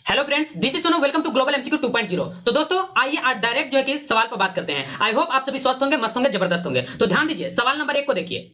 Hello friends, this is Sonu. Welcome to global MCQ 2.0। तो दोस्तों आइए आज डायरेक्ट जो है कि सवाल पर बात करते हैं। आई होप आप सभी स्वस्थ होंगे, मस्त होंगे, जबरदस्त होंगे। तो ध्यान दीजिए, सवाल नंबर 1 को देखिए।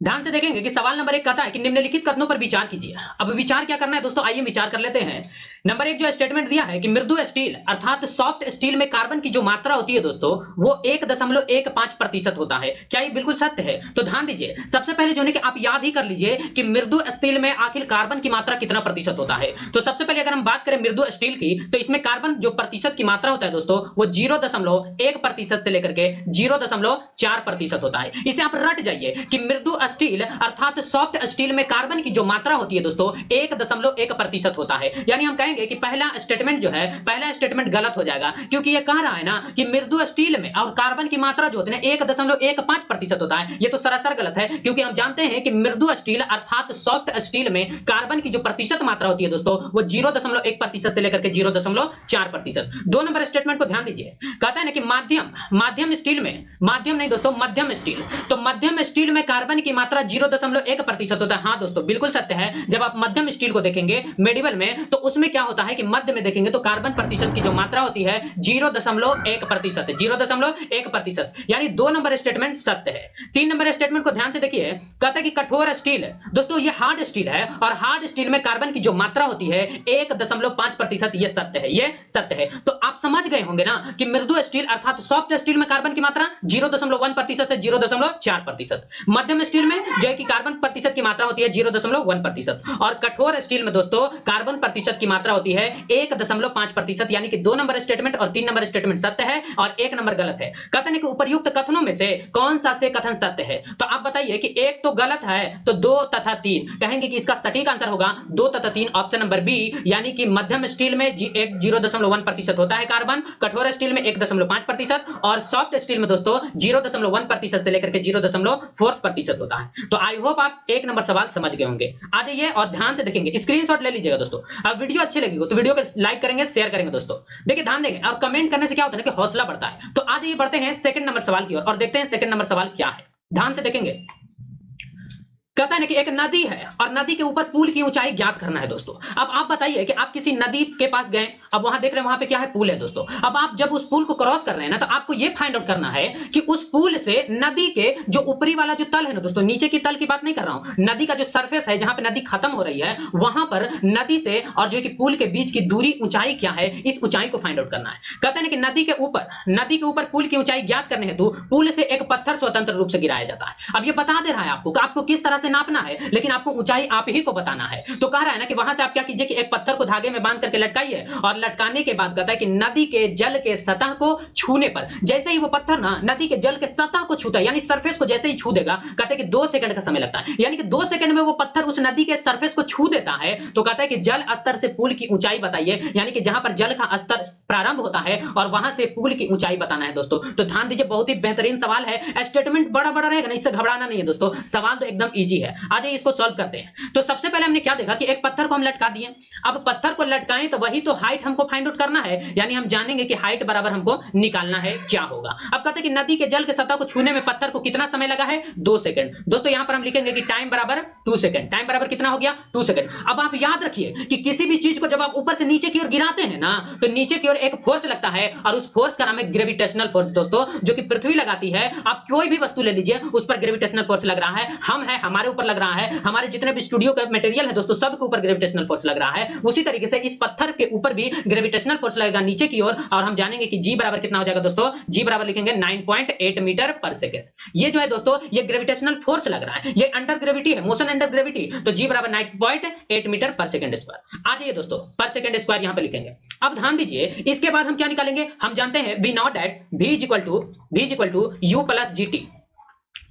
ध्यान से देखेंगे कि सवाल नंबर 1 कहता है कि निम्नलिखित कथनों पर विचार कीजिए। अब विचार क्या करना है दोस्तों, आइए विचार कर लेते हैं। नंबर 1 जो स्टेटमेंट दिया है कि मृदु स्टील अर्थात सॉफ्ट स्टील में कार्बन की जो मात्रा होती है दोस्तों वो 1.15% होता है। क्या ये बिल्कुल सत्य है? तो ध्यान दीजिए, सबसे पहले जो है कि आप याद ही कर लीजिए कि मृदु स्टील में आखिर कार्बन की मात्रा कितना प्रतिशत होता है। तो सबसे पहले अगर हम बात करें मृदु स्टील की, तो इसमें कार्बन जो प्रतिशत की मात्रा होता है दोस्तों वो 0.1% से लेकर के 0.4% होता है। इसे आप रट जाइए कि मृदु स्टील अर्थात सॉफ्ट स्टील में कार्बन की जो मात्रा होती है दोस्तों 1.1% होता है। यानी हम कहेंगे कि पहला स्टेटमेंट जो है, पहला स्टेटमेंट गलत हो जाएगा, क्योंकि ये कह रहा है ना कि मृदु स्टील में और कार्बन की मात्रा जो होती है 1.15% होता है। ये तो सरासर गलत है, क्योंकि हम जानते हैं कि मृदु स्टील अर्थात सॉफ्ट स्टील में कार्बन की जो प्रतिशत मात्रा होती है दोस्तों वो 0.1% से लेकर के 0.4%। 2 नंबर स्टेटमेंट को ध्यान दीजिए, कहता है ना कि माध्यम स्टील में, माध्यम नहीं दोस्तों, मध्यम स्टील, तो मध्यम स्टील में कार्बन की मात्रा 0.1% होता है। हाँ दोस्तों, बिल्कुल सत्य है। जब आप मध्यम स्टील को देखेंगे मेडिवल में, तो उसमें क्या होता है कि मध्य में देखेंगे तो कार्बन प्रतिशत की जो मात्रा होती है 0.1% है, 0.1%। यानी 2 नंबर स्टेटमेंट सत्य है। 3 नंबर स्टेटमेंट को ध्यान से देखिए, कहता है कि कठोर स्टील, दोस्तों ये हार्ड स्टील है और हार्ड स्टील में कार्बन की जो मात्रा होती है 1.5%, ये सत्य है, ये सत्य है। तो आप समझ गए होंगे ना कि मृदु स्टील अर्थात सॉफ्ट स्टील में कार्बन की मात्रा 0.1% से 0.4%। मध्यम स्टील में जो है कि कार्बन प्रतिशत की मात्रा होती है 0.1%, और कठोर स्टील में दोस्तों कार्बन प्रतिशत की मात्रा होती है 1.5%। यानी कि 2 नंबर स्टेटमेंट और 3 नंबर स्टेटमेंट सत्य है और 1 नंबर गलत है। कहते हैं कि उपर्युक्त कथनों में से कौन सा से कथन सत्य है? तो आप बताइए कि 1 तो गलत है, तो 2 तथा 3 कहेंगे कि इसका सटीक आंसर होगा 2 तथा 3, ऑप्शन नंबर बी। यानी कि मध्यम स्टील में 0.1% होता है कार्बन, कठोर स्टील में 1.5% और सॉफ्ट स्टील में दोस्तों 0.1% से लेकर के 0.4% होता है। तो आई होप आप 1 नंबर सवाल समझ गए होंगे। आ जाइए और ध्यान से देखेंगे, स्क्रीनशॉट ले लीजिएगा दोस्तों। अब वीडियो अच्छी लगी हो तो वीडियो को लाइक करेंगे, शेयर करेंगे दोस्तों। देखिए ध्यान देंगे, और कमेंट करने से क्या होता है ना कि हौसला बढ़ता है। तो आ जाइए बढ़ते हैं सेकंड नंबर सवाल की ओर और देखते हैं सेकंड नंबर सवाल क्या है। ध्यान से देखेंगे, कहता है ना कि एक नदी है और नदी के ऊपर पुल की ऊंचाई ज्ञात करना है दोस्तों। अब आप बताइए कि आप किसी नदी के पास गए, अब वहां देख रहे हैं वहां पे क्या है, पुल है दोस्तों। अब आप जब उस पुल को क्रॉस कर रहे हैं ना, तो आपको यह फाइंड आउट करना है कि उस पुल से नदी के जो ऊपरी वाला जो तल है ना दोस्तों, नीचे की तल की बात नहीं कर रहा हूं, नदी का जो सरफेस है जहां पे नदी खत्म हो रही है, वहां पर नदी से और जो कि पुल के बीच की दूरी ऊंचाई क्या है, इस ऊंचाई को फाइंड आउट करना है। कहते हैं कि नदी के ऊपर पुल की ऊंचाई ज्ञात करने हेतु पुल से एक पत्थर स्वतंत्र रूप से गिराया जाता है। अब ये बता दे रहा है आपको कि आपको किस तरह से नापना है, लेकिन आपको ऊंचाई आप ही को बताना है। तो कह रहा है ना कि वहां से आप क्या कीजिए कि एक पत्थर को धागे में बांध करके लटकाइए, और लटकाने के बाद कहता है कि नदी के जल के सतह को छूने पर, जैसे ही वो पत्थर ना नदी के जल के सतह को छूता है, यानी सरफेस को जैसे ही छू देगा, कहते हैं कि 2 सेकंड का समय लगता है। यानी कि 2 सेकंड में वो पत्थर उस नदी के सरफेस को छू देता है। तो कहता है कि जल स्तर से पुल की ऊंचाई बताइए, यानी कि जहां पर जल का स्तर प्रारंभ होता है और वहां से पुल की ऊंचाई बताना है दोस्तों। तो ध्यान दीजिए, बहुत ही बेहतरीन सवाल है। स्टेटमेंट बड़ा बड़ा रहेगा, इससे घबराना नहीं है दोस्तों, सवाल तो एकदम इजी है। आ जाइए इसको सॉल्व करते हैं। तो सबसे पहले हमने क्या देखा कि एक पत्थर को हम लटका दिए। अब पत्थर को लटकाएं तो वही तो हाइट हमको फाइंड आउट करना है, यानी हम जानेंगे कि हाइट बराबर हमको निकालना है क्या होगा। अब कहते हैं कि नदी के जल के सतह को छूने में पत्थर को कितना समय लगा है, 2 सेकंड। दोस्तों यहां पर हम लिखेंगे कि टाइम बराबर 2 सेकंड। टाइम बराबर कितना हो गया, 2 सेकंड। अब आप याद रखिए कि किसी भी चीज को जब आप ऊपर से नीचे की ओर गिराते हैं ना, तो नीचे की ओर एक फोर्स लगता है और उस फोर्स का नाम है ग्रेविटेशनल फोर्स दोस्तों, जो कि पृथ्वी लगाती है। आप कोई भी वस्तु ले लीजिए, उस पर ग्रेविटेशनल फोर्स लग रहा है। हम है, हमारे ऊपर लग रहा है, हमारे जितने भी स्टूडियो का मटेरियल है दोस्तों सब के ऊपर ग्रेविटेशनल फोर्स लग रहा है। उसी तरीके से इस पत्थर के ऊपर भी ग्रेविटेशनल फोर्स लगेगा नीचे की ओर, और हम जानेंगे कि जी बराबर कितना हो जाएगा दोस्तों। जी बराबर लिखेंगे 9.8 मीटर पर सेकंड। ये जो है दोस्तों ये ग्रेविटेशनल फोर्स लग रहा है, ये अंडर ग्रेविटी है, मोशन अंडर ग्रेविटी। तो जी बराबर 9.8 मीटर पर सेकंड स्क्वायर। आ जाइए दोस्तों, पर सेकंड स्क्वायर यहां पे लिखेंगे। अब ध्यान दीजिए, इसके बाद हम क्या निकालेंगे, हम जानते हैं v naught at v equal to u plus g t.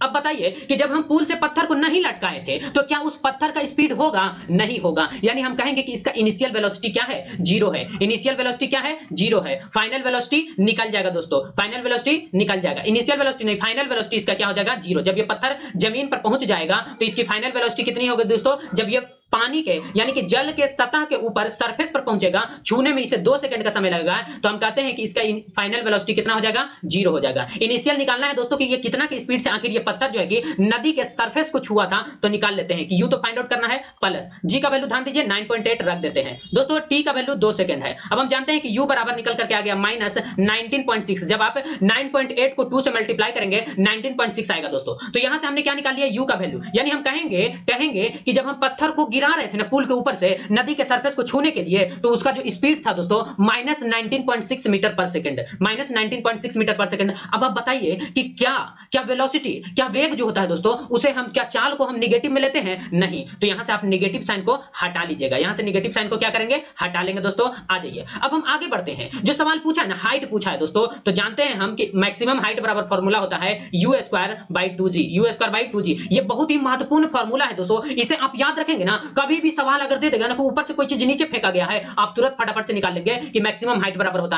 अब बताइए कि जब हम पुल से पत्थर को नहीं लटकाए थे तो क्या उस पत्थर का स्पीड होगा, नहीं होगा। यानी हम कहेंगे कि इसका इनिशियल वेलोसिटी क्या है, 0 है। इनिशियल वेलोसिटी क्या है, 0 है। फाइनल वेलोसिटी निकल जाएगा दोस्तों, फाइनल वेलोसिटी निकल जाएगा। इनिशियल वेलोसिटी नहीं, फाइनल वेलोसिटी इसका क्या हो जाएगा, 0। जब ये पत्थर जमीन पर पहुंच जाएगा तो इसकी फाइनल वेलोसिटी कितनी होगी दोस्तों, जब ये पानी के यानी कि जल के सतह के ऊपर सरफेस पर पहुंचेगा, छूने में इसे 2 सेकंड का समय लगेगा, तो हम कहते हैं कि इसका फाइनल वेलोसिटी कितना हो जाएगा, 0 हो जाएगा। इनिशियल निकालना है दोस्तों कि ये कितना की स्पीड से आखिर ये पत्थर जो है कि नदी के सरफेस को छुआ था, तो निकाल लेते हैं कि यू तो फाइंड आउट करना है, प्लस जी का वैल्यू ध्यान दीजिए 9.8 रख देते हैं दोस्तों, टी का वैल्यू 2 सेकंड है। अब हम जानते हैं कि यू बराबर निकल करके आ गया -19.6, जब आप 9.8 को 2 से मल्टीप्लाई करेंगे 19.6 आएगा दोस्तों। तो यहां से हमने क्या निकाल लिया, यू का वैल्यू, यानी हम कहेंगे कि जब हम पत्थर को गिरा रहे थे ना पुल के ऊपर से नदी के सरफेस को छूने के लिए, तो उसका जो स्पीड था दोस्तों -19.6 मीटर पर सेकंड, -19.6 मीटर पर सेकंड। अब आप बताइए कि क्या वेलोसिटी, क्या वेग जो होता है दोस्तों, उसे हम क्या चाल को हम नेगेटिव में लेते हैं, नहीं। तो यहां से आप नेगेटिव साइन को हटा लीजिएगा, यहां से नेगेटिव साइन को क्या करेंगे, हटा लेंगे दोस्तों। आ जाइए अब हम आगे बढ़ते हैं। जो सवाल पूछा है ना, हाइट पूछा है दोस्तों, तो जानते हैं हम कि मैक्सिमम हाइट बराबर फार्मूला होता है u²/2g, u²/2g। ये बहुत ही महत्वपूर्ण फार्मूला है दोस्तों, इसे आप याद रखेंगे ना, कभी भी सवाल अगर दे देगा ना तो ऊपर से कोई चीज नीचे फेंका गया है, आप तुरंत फटाफट से निकाल लेंगे कि मैक्सिमम हाइट बराबर होता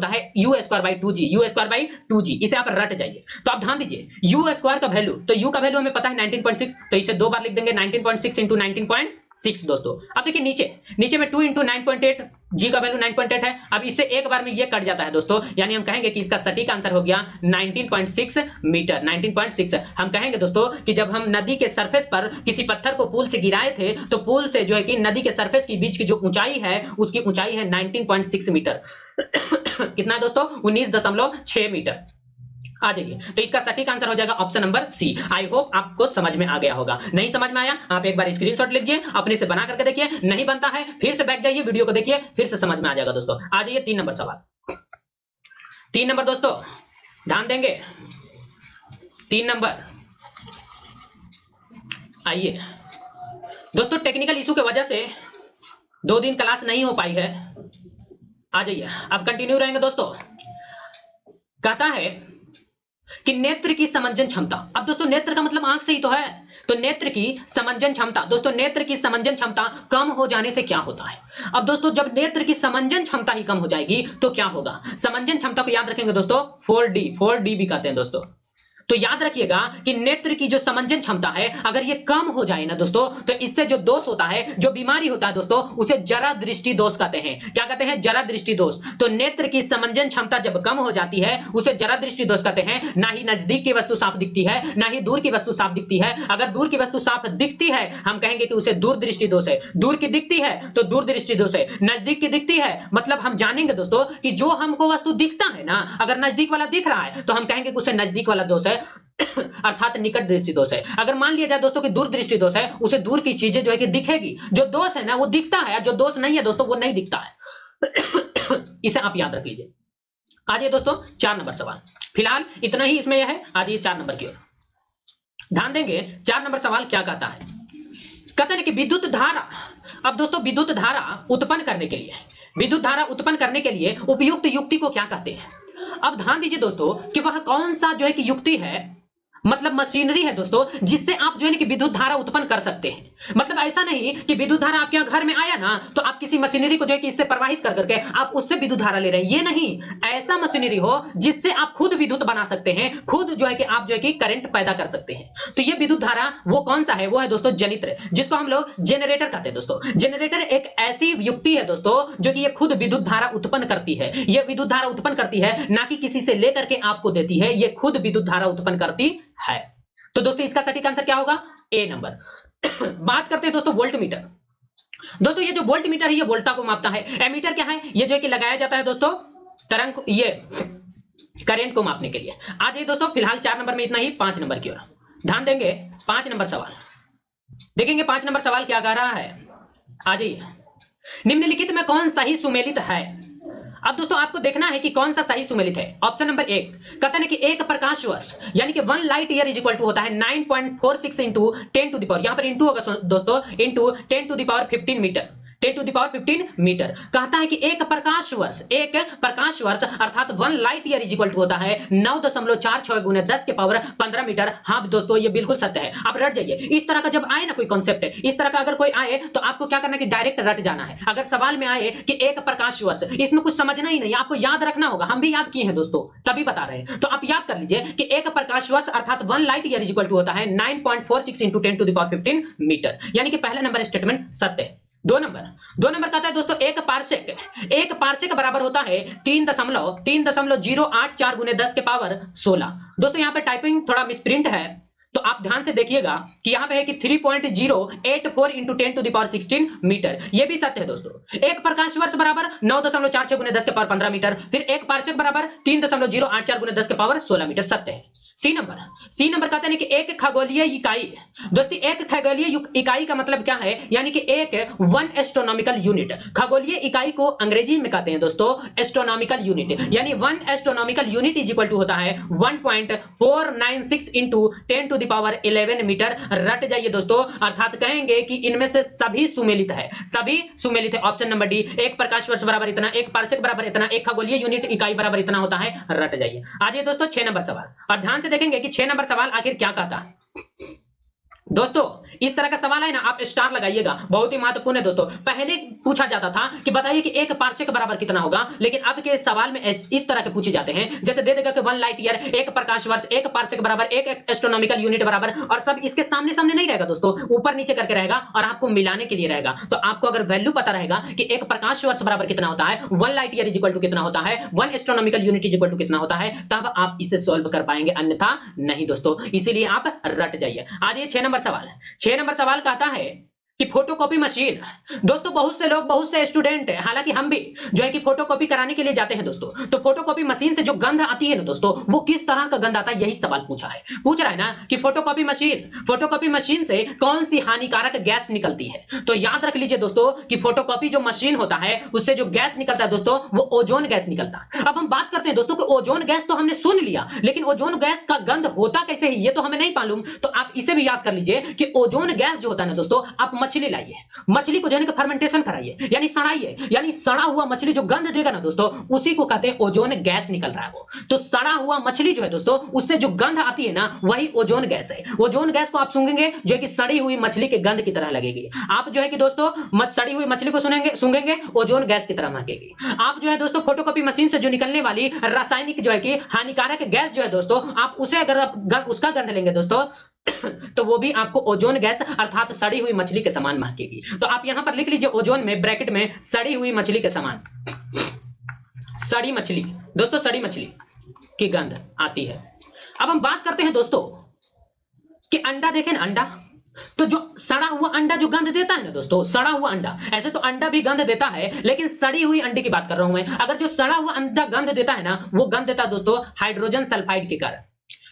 है u²/2g, u²/2g। इसे आप रट जाइए। तो आप ध्यान दीजिए u² का वैल्यू, तो u का वैल्यू हमें पता है 19.6, तो इसे 2 बार लिख देंगे 19.6 इंटू 19.6 दोस्तों। अब देखिए नीचे में 2 इंटू 9.8, जी का वैल्यू 9.8 है। अब इससे एक बार में ये कट जाता है दोस्तों, यानी हम कहेंगे कि इसका सटीक आंसर हो गया 19.6 मीटर, 19.6। हम कहेंगे दोस्तों कि जब हम नदी के सरफेस पर किसी पत्थर को पुल से गिराए थे, तो पुल से जो है कि नदी के सरफेस के बीच की जो ऊंचाई है, उसकी ऊंचाई है 19.6 मीटर। कितना है दोस्तों, 19.6 मीटर। आ जाइए, तो इसका सटीक आंसर हो जाएगा option number C. I hope आपको समझ में आ गया होगा। नहीं समझ में आया, आप एक बार स्क्रीनशॉट लीजिए, अपने से बना करके देखिए, नहीं बनता है फिर से बैक जाइए, वीडियो को देखिए, फिर से समझ में आ जाएगा दोस्तों। आ जाइए 3 नंबर सवाल। 3 नंबर दोस्तों ध्यान देंगे, 3 नंबर। आइए दोस्तों, टेक्निकल इशू की वजह से 2 दिन क्लास नहीं हो पाई है। आ जाइए, अब कंटिन्यू रहेंगे दोस्तों। कहता है कि नेत्र की समंजन क्षमता, अब दोस्तों नेत्र का मतलब आंख से ही तो है, तो नेत्र की समंजन क्षमता, दोस्तों नेत्र की समंजन क्षमता कम हो जाने से क्या होता है। अब दोस्तों जब नेत्र की समंजन क्षमता ही कम हो जाएगी तो क्या होगा, समंजन क्षमता को याद रखेंगे दोस्तों, 4D भी कहते हैं दोस्तों। तो याद रखिएगा कि नेत्र की जो समंजन क्षमता है अगर ये कम हो जाए ना दोस्तों, तो इससे जो दोष होता है, जो बीमारी होता है दोस्तों, उसे जरा दृष्टि दोष कहते हैं। क्या कहते हैं, जरा दृष्टि दोष। तो नेत्र की समंजन क्षमता जब कम हो जाती है उसे जरा दृष्टि दोष कहते हैं। ना ही नजदीक की वस्तु साफ दिखती है, ना ही दूर की वस्तु साफ दिखती है। अगर दूर की वस्तु साफ दिखती है हम कहेंगे कि उसे दूर दृष्टि दोष है, दूर की दिखती है तो दूर दृष्टि दोष है, नजदीक की दिखती है मतलब हम जानेंगे दोस्तों कि जो हमको वस्तु दिखता है ना, अगर नजदीक वाला दिख रहा है तो हम कहेंगे कि उसे नजदीक वाला दोष है अर्थात निकट दृष्टि दोष है। अगर मान लिया जाए दोस्तों कि दूर दृष्टि दोष है, उसे दूर की चीजें जो है कि दिखेगी, जो दोष है ना वो दिखता है, जो दोष नहीं है दोस्तों वो नहीं दिखता है। इसे आप याद रख लीजिए। आ जाइए दोस्तों 4 नंबर सवाल, फिलहाल इतना ही इसमें यह है। आ जाइए 4 नंबर की ओर ध्यान देंगे। 4 नंबर सवाल क्या कहता है, कहते हैं कि विद्युत धारा, अब दोस्तों विद्युत धारा उत्पन्न करने के लिए, विद्युत धारा उत्पन्न करने के लिए उपयुक्त युक्ति को क्या कहते हैं। अब ध्यान दीजिए दोस्तों कि वह कौन सा जो है कि युक्ति है, मतलब मशीनरी है दोस्तों, जिससे आप जो है कि विद्युत धारा उत्पन्न कर सकते हैं। मतलब ऐसा नहीं कि विद्युत धारा आपके यहाँ घर में आया ना तो आप किसी मशीनरी को जो है कि इससे प्रवाहित कर करके आप उससे विद्युत धारा ले रहे हैं, ये नहीं। ऐसा मशीनरी हो जिससे आप खुद विद्युत बना सकते हैं, खुद जो है कि आप जो है कि करंट पैदा कर सकते हैं। तो ये विद्युत धारा वो कौन सा है, वो है दोस्तों जनित्र, जिसको हम लोग जेनरेटर कहते हैं दोस्तों। जेनरेटर एक ऐसी युक्ति है दोस्तों जो कि ये खुद विद्युत धारा उत्पन्न करती है। ये विद्युत धारा उत्पन्न करती है, ना कि किसी से लेकर के आपको देती है, ये खुद विद्युत धारा उत्पन्न करती है। तो दोस्तों इसका सटीक आंसर क्या होगा, ए नंबर। बात करते हैं दोस्तों वोल्ट मीटर। दोस्तों ये जो वोल्ट मीटर है ये वोल्टा को मापता है। एमीटर क्या है, ये जो है कि लगाया जाता है दोस्तों तरंग, ये करंट को मापने के लिए। आ जाइए दोस्तों, फिलहाल 4 नंबर में इतना ही। 5 नंबर की ओर ध्यान देंगे। 5 नंबर सवाल देखेंगे, 5 नंबर सवाल क्या कह रहा है। आ जाइए, निम्नलिखित में कौन सही सुमेलित है। अब दोस्तों आपको देखना है कि कौन सा सही सुमेलित है। ऑप्शन नंबर 1 कहता है कि 1 प्रकाश वर्ष यानी कि 1 light year is equal to होता है 9.46 इंटू 10 टू द पावर, यहां पर इंटू होगा दोस्तों, into 10 to the power 15 metre, 10⁻15 metre. कहता है कि एक प्रकाश वर्ष अर्थात 1 light year is equal to होता है 9.46 गुने 10 के पावर 15 मीटर। हाँ दोस्तों ये बिल्कुल सत्य है, आप रट जाइए। इस तरह का जब आए ना कोई कॉन्सेप्ट, इस तरह का अगर कोई आए तो आपको क्या करना है कि डायरेक्ट रट जाना है। अगर सवाल में आए कि एक प्रकाश वर्ष, इसमें कुछ समझना ही नहीं, आपको याद रखना होगा। हम भी याद किए हैं दोस्तों, तभी बता रहे हैं। तो आप याद कर लीजिए कि एक प्रकाश वर्ष अर्थात 1 light year is equal to होता है 9.46 इंटू 10⁻15 मीटर, यानी कि पहला नंबर स्टेटमेंट सत्य है। दो नंबर कहता है दोस्तों एक पार्सेक बराबर होता है 3.084 गुने 10 के पावर 16। दोस्तों यहां पे टाइपिंग थोड़ा मिसप्रिंट है, तो आप ध्यान से देखिएगा कि यहां पे है कि 3.084 इंटू 10⁻16 मीटर, ये भी सत्य है दोस्तों। एक प्रकाश वर्ष बराबर 9.46 गुने 10 के पावर 15 मीटर, फिर एक पार्सेक बराबर 3.084 गुने 10 के पावर 16 मीटर, सत्य है। सी नंबर कहते हैं कि एक खगोलीय इकाई, दोस्तों एक खगोलीय इकाई का मतलब क्या है, यानी कि एक 1 एस्ट्रोनॉमिकल यूनिट। खगोलीय इकाई को अंग्रेजी में कहते हैं दोस्तों एस्ट्रोनॉमिकल यूनिट, यानी 1 astronomical unit is equal to होता है 1.496 इंटू 10⁻11 मीटर। रट जाइए दोस्तों, अर्थात कहेंगे कि इनमें से सभी सुमेलित है, ऑप्शन नंबर डी। एक प्रकाश वर्ष बराबर इतना, एक पार्सेक बराबर इतना, एक खगोलीय यूनिट इकाई बराबर इतना होता है। रट जाइए। आइए दोस्तों 6 नंबर सवाल, और ध्यान से देखेंगे कि 6 नंबर सवाल आखिर क्या कहता है। दोस्तों इस तरह का सवाल है ना, आप स्टार लगाइएगा, बहुत ही महत्वपूर्ण है दोस्तों। पहले पूछा जाता था कि बताइए कि एक पार्सेक बराबर कितना होगा, लेकिन अब के सवाल में इस तरह के पूछे जाते हैं, जैसे दे देगा कि 1 लाइट ईयर, एक प्रकाश वर्ष, एक पार्सेक बराबर, एक एस्ट्रोनॉमिकल यूनिट बराबर, और सब इसके सामने सामने नहीं रहेगा दोस्तों, ऊपर नीचे करके रहेगा और आपको मिलाने के लिए रहेगा। तो आपको अगर वैल्यू पता रहेगा कि एक प्रकाश वर्ष बराबर कितना होता है, 1 light year is equal to कितना होता है, 1 astronomical unit is equal to कितना होता है, तब आप इसे सॉल्व कर पाएंगे, अन्यथा नहीं दोस्तों। इसीलिए आप रट जाइए। आज ये 6 नंबर सवाल कहता है कि फोटोकॉपी मशीन, दोस्तों बहुत से लोग, बहुत से स्टूडेंट, हालांकि हम भी जो है कि फोटोकॉपी कराने के लिए जाते हैं दोस्तों, तो फोटोकॉपी मशीन से जो गंध आती है ना दोस्तों, वो किस तरह का गंध आता है, यही सवाल पूछ रहा है ना कि फोटोकॉपी मशीन से कौन सी हानिकारक गैस निकलती है। तो याद रख लीजिए दोस्तों कि फोटोकॉपी जो मशीन होता है उससे जो गैस निकलता है दोस्तों, वो ओजोन गैस निकलता है। अब हम बात करते हैं दोस्तों कि ओजोन गैस तो हमने सुन लिया, लेकिन ओजोन गैस का गंध होता कैसे है ये तो हमें नहीं मालूम। तो आप इसे भी याद कर लीजिए कि ओजोन गैस जो होता है ना दोस्तों, आप मछली लाइए, मछली को जो है फर्मेंटेशन कराइए, यानी सड़ाइए, यानी सड़ा हुआ मछली जो गंध देगा ना दोस्तों, उसी को कहते हैं ओजोन गैस निकल रहा है वो। तो सड़ा हुआ मछली जो है दोस्तों, उससे जो गंध आती है ना, वही ओजोन गैस है। ओजोन गैस को आप सूंघेंगे जो है कि सड़ी हुई मछली के गंध की तरह लगेगी। आप जो है कि दोस्तों सड़ी हुई मछली को सूंघेंगे ओजोन गैस की तरह महकेगी। आप जो है दोस्तों फोटोकॉपी मशीन से जो निकलने वाली रासायनिक जो है कि हानिकारक गैस जो है दोस्तों, आप उसे अगर उसका गंध लेंगे दोस्तों तो वो भी आपको ओजोन गैस अर्थात सड़ी हुई मछली के समान महकेगी। तो आप यहां पर लिख लीजिए ओजोन में ब्रैकेट में सड़ी हुई मछली के समान, सड़ी मछली दोस्तों, सड़ी मछली की गंध आती है। अब हम बात करते हैं दोस्तों कि अंडा देखें ना, अंडा, तो जो सड़ा हुआ अंडा जो गंध देता है ना दोस्तों, सड़ा हुआ अंडा, ऐसे तो अंडा भी गंध देता है, लेकिन सड़ी हुई अंडे की बात कर रहा हूं मैं। अगर जो सड़ा हुआ अंडा गंध देता है ना, वो गंध देता है दोस्तों हाइड्रोजन सल्फाइड के कारण।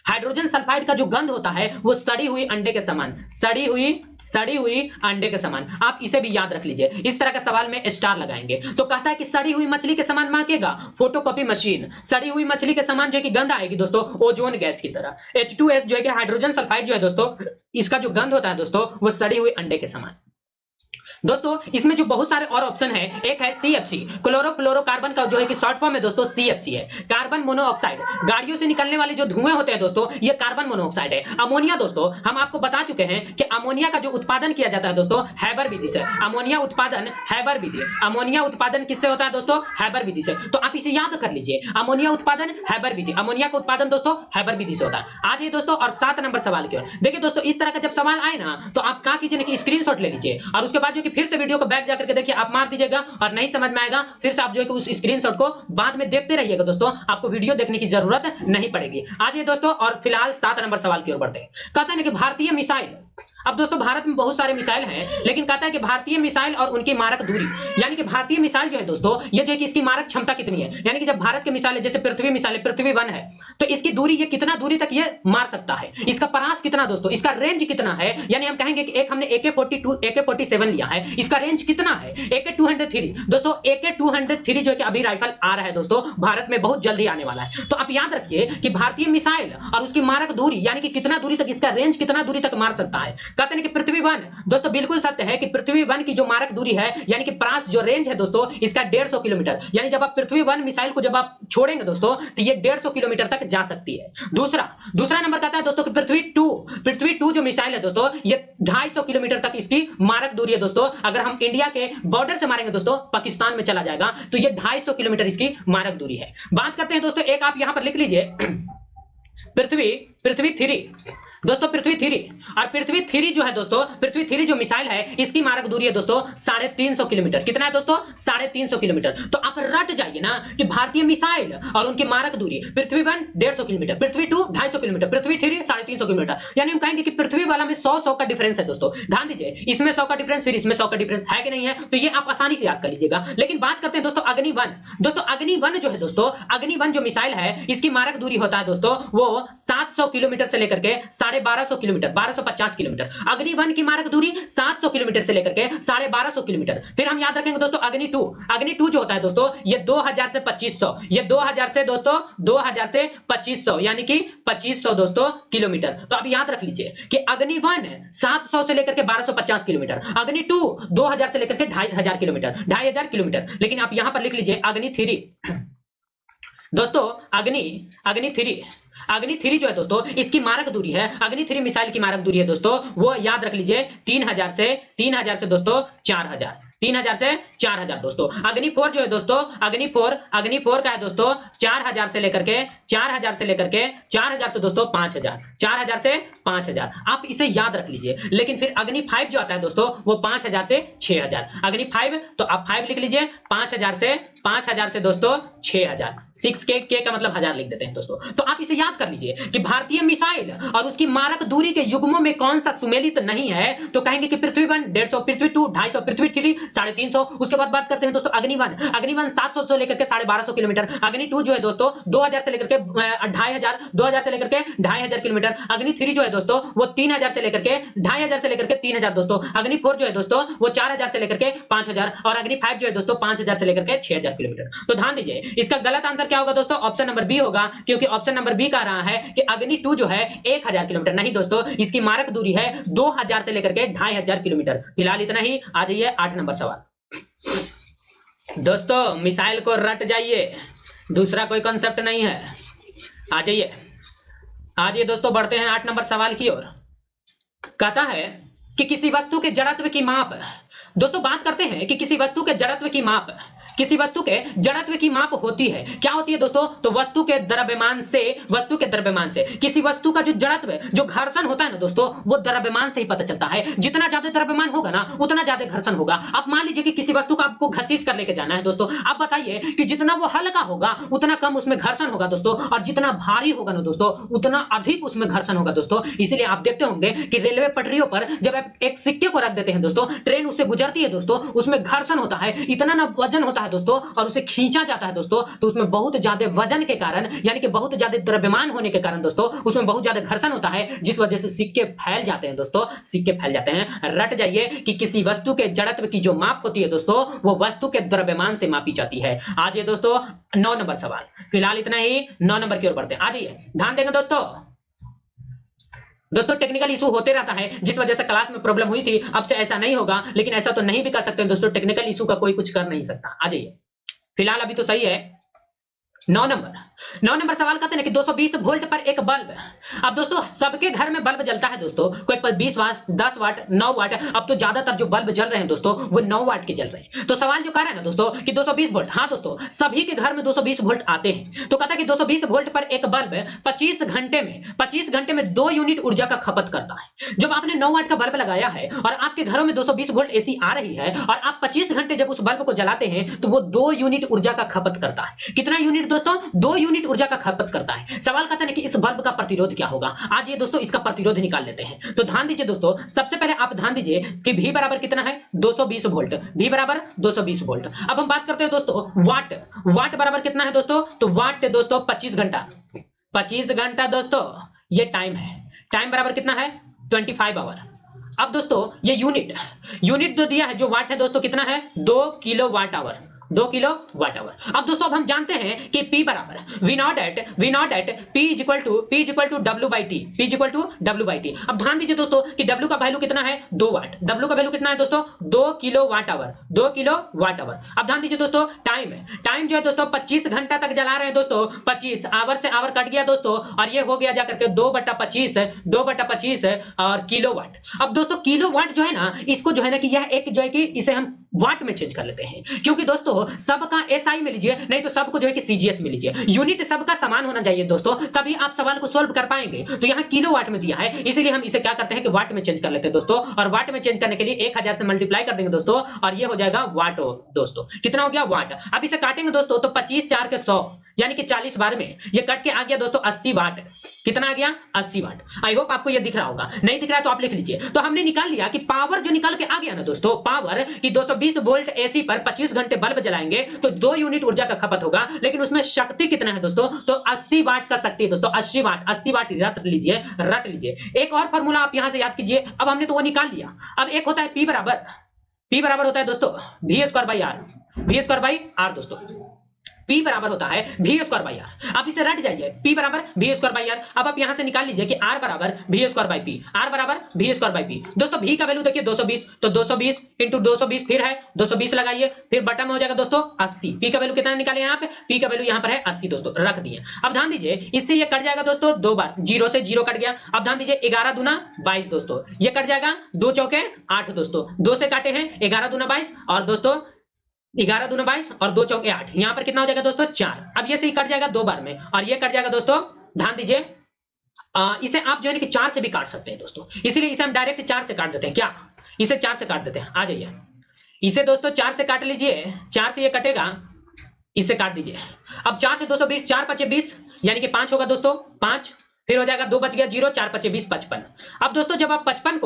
हाइड्रोजन सल्फाइड का जो गंध होता है वो सड़ी हुई अंडे के समान, सड़ी हुई अंडे के समान। आप इसे भी याद रख लीजिए, इस तरह का सवाल में स्टार लगाएंगे। तो कहता है कि सड़ी हुई मछली के समान महकेगा फोटोकॉपी मशीन, सड़ी हुई मछली के समान जो है कि गंध आएगी दोस्तों ओजोन गैस की तरह। H2S जो है कि हाइड्रोजन सल्फाइड जो है दोस्तों, इसका जो गंध होता है दोस्तों, वो सड़ी हुई अंडे के समान। दोस्तों इसमें जो बहुत सारे और ऑप्शन है, एक है CFC, क्लोरोफ्लोरोकार्बन का जो है कि शॉर्ट फॉर्म में दोस्तों CFC है, कार्बन मोनोऑक्साइड। गाड़ियों से निकलने वाले जो धुएं होते हैं दोस्तों, ये कार्बन मोनोऑक्साइड है। अमोनिया दोस्तों, हम आपको बता चुके हैं कि अमोनिया का जो उत्पादन किया जाता है दोस्तों हैबर विधि से। अमोनिया उत्पादन हैबर विधि, अमोनिया उत्पादन किससे होता है दोस्तों, हैबर विधि से। तो आप इसे याद कर लीजिए, अमोनिया उत्पादन हैबर विधि, अमोनिया का उत्पादन दोस्तों हैबर विधि से होता है। आ जाइए दोस्तों और 7 नंबर सवाल की ओर। देखिए दोस्तों इस तरह का जब सवाल आए ना, तो आप क्या कीजिए ना कि स्क्रीनशॉट ले लीजिए, और उसके बाद जो कि फिर से वीडियो को बैक जाकर के देखिए, आप मार दीजिएगा, और नहीं समझ में आएगा फिर से आप जो है कि उस स्क्रीनशॉट को बाद में देखते रहिएगा दोस्तों, आपको वीडियो देखने की जरूरत नहीं पड़ेगी। आज ये दोस्तों, और फिलहाल 7 नंबर सवाल की ओर बढ़ते हैं। कहते हैं कि भारतीय मिसाइल, अब दोस्तों भारत में बहुत सारे मिसाइल हैं, लेकिन कहता है कि भारतीय मिसाइल और उनकी मारक दूरी, यानी कि भारतीय मिसाइल जो है दोस्तों, ये जो है कि इसकी मारक क्षमता कितनी है, यानी कि जब भारत के मिसाइल है, जैसे पृथ्वी मिसाइल है, पृथ्वी 1 है, तो इसकी दूरी, ये कितना दूरी तक ये मार सकता है, इसका परास कितना दोस्तों, इसका रेंज कितना है। यानी हम कहेंगे कि एक हमने AK-42 AK-47 लिया है, इसका रेंज कितना है। AK-203 दोस्तों, AK-203 जो है कि अभी राइफल आ रहा है दोस्तों, भारत में बहुत जल्दी आने वाला है। तो आप याद रखिए कि भारतीय मिसाइल और उसकी मारक दूरी, यानी कि कितना दूरी तक, इसका रेंज कितना दूरी तक मार सकता है। कहते हैं कि पृथ्वी वन, दोस्तों बिल्कुल सत्य है कि पृथ्वी वन की जो मारक दूरी है यानी कि प्रास जो रेंज है दोस्तों इसका 150 किलोमीटर, यानी जब आप पृथ्वी वन मिसाइल को जब आप छोड़ेंगे दोस्तों तो ये 150 किलोमीटर तक जा सकती है। दूसरा नंबर कहता है दोस्तों कि पृथ्वी टू जो मिसाइल है दोस्तों ये 250 किलोमीटर तक इसकी मारक दूरी है दोस्तों। अगर हम इंडिया के बॉर्डर से मारेंगे दोस्तों पाकिस्तान में चला जाएगा तो ये 250 किलोमीटर इसकी मारक दूरी है। बात करते हैं दोस्तों, एक आप यहां पर लिख लीजिए पृथ्वी थ्री, दोस्तों पृथ्वी थ्री, और पृथ्वी थ्री जो है दोस्तों, पृथ्वी थ्री जो मिसाइल है इसकी मारक दूरी है दोस्तों 350 किलोमीटर। कितना है दोस्तों? 350 किलोमीटर। तो आप रट जाइए ना कि भारतीय मिसाइल और उनकी मारक दूरी, Prithvi one 150 kilometre, Prithvi two 250 kilometre, Prithvi three 350 kilometre, यानी हम कहेंगे कि पृथ्वी वाला में 100 का डिफरेंस है दोस्तों। ध्यान दीजिए, इसमें 100 का डिफरेंस, फिर इसमें 100 का डिफरेंस है कि नहीं है, तो ये आप आसानी से याद कर लीजिएगा। लेकिन बात करते हैं दोस्तों अग्नि वन। दोस्तों अग्नि वन जो है दोस्तों, अग्नि वन जो मिसाइल है इसकी मारक दूरी होता है दोस्तों वो 700 किलोमीटर से लेकर के 1250 किलोमीटर, 1250 किलोमीटर। अग्नि वन की मारक दूरी 700 किलोमीटर से लेकर के 1250 किलोमीटर। फिर हम याद रखेंगे दोस्तों अग्नि टू जो होता है दोस्तों ये 2000 से 2500, ये 2000 से दोस्तों 2000 से 2500 यानी कि 2500 दोस्तों किलोमीटर। तो आप याद रख लीजिए कि अग्नि वन 700 से लेकर के 1250 किलोमीटर, अग्नि टू 2000 से लेकर के 2500 किलोमीटर, 2500 किलोमीटर। लेकिन आप यहां पर लिख लीजिए अग्नि थ्री, दोस्तों अग्नि थ्री जो है दोस्तों इसकी मारक दूरी है, अग्नि थ्री मिसाइल की मारक दूरी है दोस्तों वो याद रख लीजिए 3000 से दोस्तों 4000, 3000 से 4000 दोस्तों। अग्नि फोर जो है दोस्तों, अग्नि फोर का है दोस्तों 4000 से लेकर के 4000 से दोस्तों 5000, 4000 से 5000, आप इसे याद रख लीजिए। लेकिन फिर अग्नि फाइव जो आता है दोस्तों वो 5000 से 6000, अग्नि फाइव, तो आप 5 लिख लीजिए, 5000 से दोस्तों 6000, 6 के का मतलब 1000 लिख देते हैं दोस्तों। तो आप इसे याद कर लीजिए कि भारतीय मिसाइल और उसकी मारक दूरी के युग्मों में कौन सा सुमेलित नहीं है, तो कहेंगे कि Prithvi one 150, Prithvi two 250, Prithvi three 350। उसके बाद बात करते हैं दोस्तों अग्नि वन 700 से लेकर के 1250 किलोमीटर, अग्नि टू जो है दोस्तों 2000 से लेकर के 2500, 2000 से लेकर के 2500 किलोमीटर, अग्नि थ्री जो है दोस्तों वो 3000 से लेकर के 2500 से लेकर के 3000 दोस्तों, अग्नि फोर जो है दोस्तों वो 4000 से लेकर के 5000, और अग्नि फाइव जो है दोस्तों 5000 से लेकर के 6000 किलोमीटर। तो ध्यान दीजिए इसका गलत आंसर क्या होगा दोस्तों? ऑप्शन नंबर बी होगा, क्योंकि ऑप्शन नंबर बी कह रहा है कि अग्नि टू जो है 1000 किलोमीटर। नहीं दोस्तों, इसकी मारक दूरी है 2000 से लेकर के 2500 किलोमीटर। फिलहाल इतना ही। आ जाइए 8 नंबर सवाल। दोस्तों मिसाइल को रट जाइए, दूसरा कोई कॉन्सेप्ट नहीं है। आ जाइए दोस्तों, बढ़ते हैं 8 नंबर सवाल की ओर। कहता है कि किसी वस्तु के जड़त्व की माप, दोस्तों बात करते हैं कि किसी वस्तु के जड़त्व की माप, किसी वस्तु के जड़त्व की माप होती है, क्या होती है दोस्तों? तो वस्तु के द्रव्यमान से किसी वस्तु का जो जड़त्व, जो घर्षण होता है ना दोस्तों, वो द्रव्यमान से ही पता चलता है। जितना ज्यादा द्रव्यमान होगा ना उतना ज्यादा घर्षण होगा। आप मान लीजिए कि किसी वस्तु को आपको घसीट कर लेके जाना है दोस्तों, आप बताइए कि जितना वो हल्का होगा उतना कम उसमें घर्षण होगा दोस्तों, और जितना भारी होगा ना दोस्तों उतना अधिक उसमें घर्षण होगा दोस्तों। इसीलिए आप देखते होंगे कि रेलवे पटरियों पर जब आप एक सिक्के को रख देते हैं दोस्तों, ट्रेन उससे गुजरती है दोस्तों, उसमें घर्षण होता है, इतना ना वजन होता है दोस्तों, और उसे खींचा जाता है दोस्तों, तो उसमें बहुत ज्यादा वजन के कारण यानी कि बहुत ज्यादा द्रव्यमान होने के कारण दोस्तों उसमें बहुत ज्यादा घर्षण होता है, जिस वजह से सिक्के फैल जाते हैं दोस्तों, सिक्के फैल जाते हैं। रट जाइए कि किसी वस्तु के जड़त्व की जो माप होती है दोस्तों वो वस्तु के द्रव्यमान से मापी जाती है। आ जाइए दोस्तों 9 नंबर सवाल। फिलहाल इतना ही, 9 नंबर की ओर बढ़ते हैं। आ जाइए, ध्यान देंगे दोस्तों टेक्निकल इशू होते रहता है, जिस वजह से क्लास में प्रॉब्लम हुई थी। अब से ऐसा नहीं होगा, लेकिन ऐसा तो नहीं भी कर सकते दोस्तों, टेक्निकल इशू का कोई कुछ कर नहीं सकता। आ जाइए, फिलहाल अभी तो सही है। 9 नंबर सवाल कहते हैं कि 220 वोल्ट पर एक बल्ब। अब दोस्तों सबके घर में बल्ब जलता है दोस्तों, कोई पर 20 वाट, 10 वाट, 9 वाट। अब तो ज्यादातर जो बल्ब जल रहे हैं दोस्तों वो 9 वाट के जल रहे हैं। तो सवाल जो कह रहा है ना दोस्तों कि 220 वोल्ट, हाँ दोस्तों सभी के घर में 220 वोल्ट आते हैं। तो कहता है कि 220 वोल्ट पर एक बल्ब 25 घंटे में 2 यूनिट ऊर्जा का खपत करता है। जब आपने 9 वाट का बल्ब लगाया है और आपके घरों में 220 वोल्ट एसी आ रही है और आप 25 घंटे जब उस बल्ब को जलाते हैं तो वो 2 यूनिट ऊर्जा का खपत करता है। कितना यूनिट दोस्तों? 2 यूनिट ऊर्जा का खपत करता है। सवाल कहता है कि इस बल्ब का प्रतिरोध क्या होगा। आज ये दोस्तों इसका प्रतिरोध निकाल लेते हैं। तो ध्यान दीजिए दोस्तों, सबसे पहले आप ध्यान दीजिए कि V बराबर कितना है? 220 वोल्ट। V बराबर 220 वोल्ट। अब हम बात करते हैं दोस्तों वाट बराबर कितना है दोस्तों? तो वाट दोस्तों 25 घंटा दोस्तों ये टाइम है। टाइम बराबर कितना है? 25 आवर। अब दोस्तों ये यूनिट जो दिया है, जो वाट है दोस्तों कितना है? 2 kilo watt hour. 2 kilo watt hour. अब दोस्तों अब हम जानते हैं कि P बराबर v naught at P is equal to W by t, P is equal to W by t. अब ध्यान दीजिए दोस्तों कि W का वैल्यू कितना है 2 वाट, W का वैल्यू कितना है दोस्तों 2 kilo watt hour, 2 kilo watt hour. अब ध्यान दीजिए दोस्तों टाइम जो है दोस्तों 25 घंटा तक जला रहे हैं दोस्तों, 25 आवर से आवर कट गया दोस्तों और ये हो गया जाकर के 2/25 और किलो वाट। अब दोस्तों किलो वाट जो है ना इसको जो है ना कि यह एक जो है कि इसे हम वाट में चेंज कर लेते हैं, क्योंकि दोस्तों सबका एसआई में लीजिए, नहीं तो सबको जो है कि सीजीएस में लीजिए, यूनिट सबका समान होना चाहिए दोस्तों, तभी आप सवाल को सोल्व कर पाएंगे। तो यहाँ किलो वाट में दिया है, इसलिए हम इसे क्या करते हैं कि वाट में चेंज कर लेते हैं दोस्तों, और वाट में चेंज करने के लिए 1000 से मल्टीप्लाई कर देंगे दोस्तों और ये हो जाएगा वाट दोस्तों। कितना हो गया वाट। अब इसे काटेंगे दोस्तों तो 25 4 के 100 यानी कि 40 बार में ये कट के आ गया दोस्तों 80 वाट। कितना आ गया 80 वाट। आई होप आपको ये दिख रहा होगा, नहीं दिख रहा है तो आप लिख लीजिए। तो हमने निकाल लिया कि पावर जो निकल के आ गया ना दोस्तों, पावर की 220 वोल्ट एसी पर 25 घंटे बल्ब जलाएंगे तो 2 यूनिट ऊर्जा का खपत होगा, लेकिन उसमें शक्ति कितना है दोस्तों, तो 80 वाट का शक्ति है दोस्तों, 80 वाट रट लीजिए। एक और फार्मूला आप यहां से याद कीजिए। अब हमने तो वो निकाल लिया। अब एक होता है P बराबर होता है दोस्तों V² बाई आर दोस्तों, P बराबर होता है V² बाई आर। आप इसे रट जाइए, P बराबर V² बाई आर। अब आप यहां से निकाल लीजिए कि R बराबर V² बाई P, R बराबर V² बाई P। दोस्तों V का वैल्यू देखिए 220, तो 220 इंटू 220 फिर है 220 लगाइए, फिर बटन में हो जाएगा दोस्तों 80। P का वैल्यू कितना निकाले यहाँ पे, P का वैल्यू यहाँ पर है 80 दोस्तों, रख दिए। अब ध्यान दीजिए इससे ये कट जाएगा दोस्तों 2 बार, 0 से 0 कट गया। अब ध्यान दीजिए 11 दूना 22 दोस्तों, ये कट जाएगा 2 चौके 8 दोस्तों, 2 से काटे हैं 11 दूना 22 और दोस्तों 11 दूना 22 और 2 चौके 8, यहां पर कितना हो जाएगा दोस्तों 4। अब ये से ही कट जाएगा 2 बार में और ये कट जाएगा दोस्तों। ध्यान दीजिए इसे आप जो है कि 4 से भी काट सकते हैं दोस्तों, इसीलिए इसे हम डायरेक्ट 4 से काट देते हैं। क्या इसे 4 से काट देते हैं, आ जाइए इसे दोस्तों 4 से काट लीजिए, 4 से ये कटेगा, इसे काट दीजिए। अब 4 से 220, 4 5 20 यानी कि 5 होगा दोस्तों, 5 फिर हो जाएगा 2 बच गया 0, 4 5 20 55। अब दोस्तों जब आप 55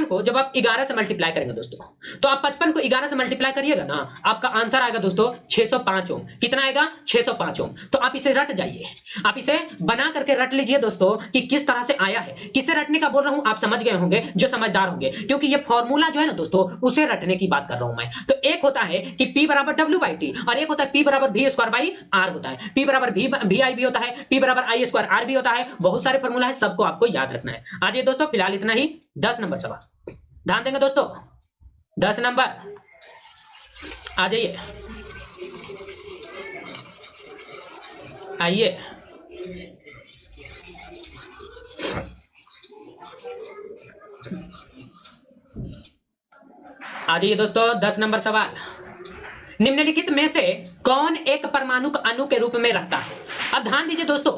को जब आप 11 से मल्टीप्लाई करेंगे दोस्तों, तो आप 55 को 11 से मल्टीप्लाई करिएगा ना, आपका आंसर आएगा दोस्तों 605 ओम। कितना आएगा 605 ओम। तो आप इसे रट जाइए, आप इसे बना करके रट लीजिए दोस्तों कि किस तरह से आया है। किसे रटने का बोल रहा हूं आप समझ गए होंगे जो समझदार होंगे, क्योंकि ये फॉर्मूला जो है ना दोस्तों उसे रटने की बात कर रहा हूं मैं। तो एक होता है कि P बराबर W बाई टी और एक होता है P बराबर V² बाई आर होता है। P बराबर VI भी होता है, P बराबर I² R भी होता है। बहुत सारे फॉर्मूला है, सबको आपको याद रखना है। आज दोस्तों फिलहाल इतना ही। 10 नंबर सवाल ध्यान देंगे दोस्तों, 10 नंबर आ जाइए, आइए आ जाइए दोस्तों। 10 नंबर सवाल, निम्नलिखित में से कौन एक परमाणु अणु के रूप में रहता है। अब ध्यान दीजिए दोस्तों,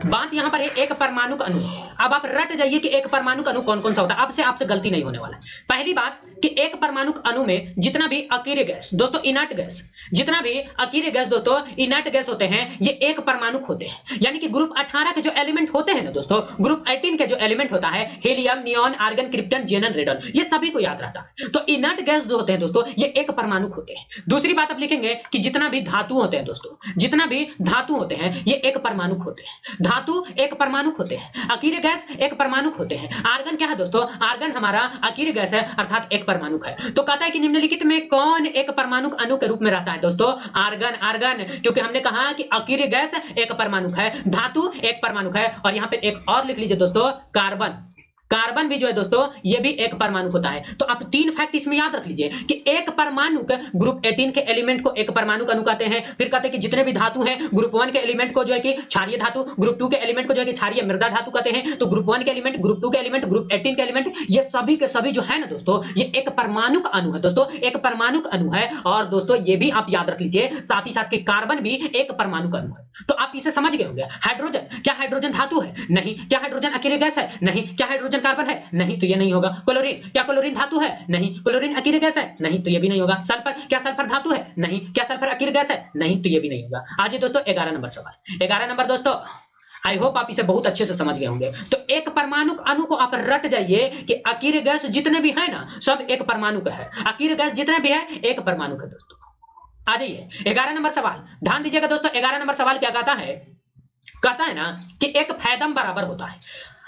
बात यहां पर है एक परमाणु अणु। अब आप रट जाइए कि एक परमाणु अणु कौन कौन सा होता है, आपसे गलती नहीं होने वाला है। पहली बात कि एक परमाणु अणु में जितना भी अकीर्य गैस दोस्तों, इनर्ट गैस, जितना भी अकीर्य गैस दोस्तों इनर्ट गैस होते हैं, ये एक परमाणु होते हैं। यानी कि ग्रुप 18 के जो एलिमेंट होते हैं ना दोस्तों, ग्रुप 18 के जो एलिमेंट होता है हीलियम, नियॉन, आर्गन, क्रिप्टन, जेनन, रेडन, ये सभी को याद रहता है। तो इनर्ट गैस जो होते हैं दोस्तों ये एक परमाणु होते हैं। दूसरी बात आप लिखेंगे कि जितना भी धातु होते हैं दोस्तों, जितना भी धातु होते हैं ये एक परमाणु होते हैं। धातु एक परमाणु होते हैं, अकीर्य गैस एक परमाणु होते हैं। आर्गन क्या है दोस्तों, आर्गन हमारा अकीर्य गैस है अर्थात एक परमाणु है। तो कहता है कि निम्नलिखित में कौन एक परमाणु अणु के रूप में रहता है दोस्तों, आर्गन, क्योंकि हमने कहा कि अकीर्य गैस एक परमाणु है, धातु एक परमाणु है। और यहां पे एक और लिख लीजिए दोस्तों, कार्बन भी जो है दोस्तों ये भी एक परमाणु होता है। तो आप 3 फैक्ट इसमें याद रख लीजिए कि एक परमाणु के ग्रुप 18 के एलिमेंट को एक परमाणु अणु कहते हैं। फिर कहते हैं कि जितने भी धातु हैं ग्रुप 1 के एलिमेंट को जो है कि क्षारीय धातु, ग्रुप 2 के एलिमेंट को जो है कि क्षारीय मृदा धातु कहते हैं। तो ग्रुप 1 के एलिमेंट, ग्रुप 2 के एलिमेंट, ग्रुप 18 के एलिमेंट, ये सभी के सभी जो है ना दोस्तों ये एक परमाणु अणु है दोस्तों, एक परमाणु अणु है। और दोस्तों ये भी आप याद रख लीजिए साथ ही साथ कि कार्बन भी एक परमाणु अणु है। तो आप इसे समझ गए होंगे। हाइड्रोजन, क्या हाइड्रोजन धातु है? नहीं। क्या हाइड्रोजन अकीर्य गैस है? नहीं। क्या हाइड्रोजन कार्बन है? नहीं, तो ये नहीं होगा। क्लोरीन, क्या क्लोरीन धातु है? नहीं। क्लोरीन अकीर्य गैस है? नहीं, तो ये भी नहीं होगा। सल्फर, क्या सल्फर धातु है? नहीं। क्या सल्फर अकीर्य गैस है? नहीं, तो ये भी नहीं होगा। आज दोस्तों 11 नंबर सवाल, 11 नंबर दोस्तों, आई होप आप इसे बहुत अच्छे से समझ गए होंगे। तो एक परमाणु अणु को आप रट जाइए कि अकीर्य गैस जितने भी है ना सब एक परमाणु का है, अकीर्य गैस जितने भी है एक परमाणु का दोस्तों। आ जाइए 11 नंबर सवाल, ध्यान दीजिएगा दोस्तों। 11 नंबर सवाल क्या कहता है? कहता है ना कि एक फैदम बराबर होता है।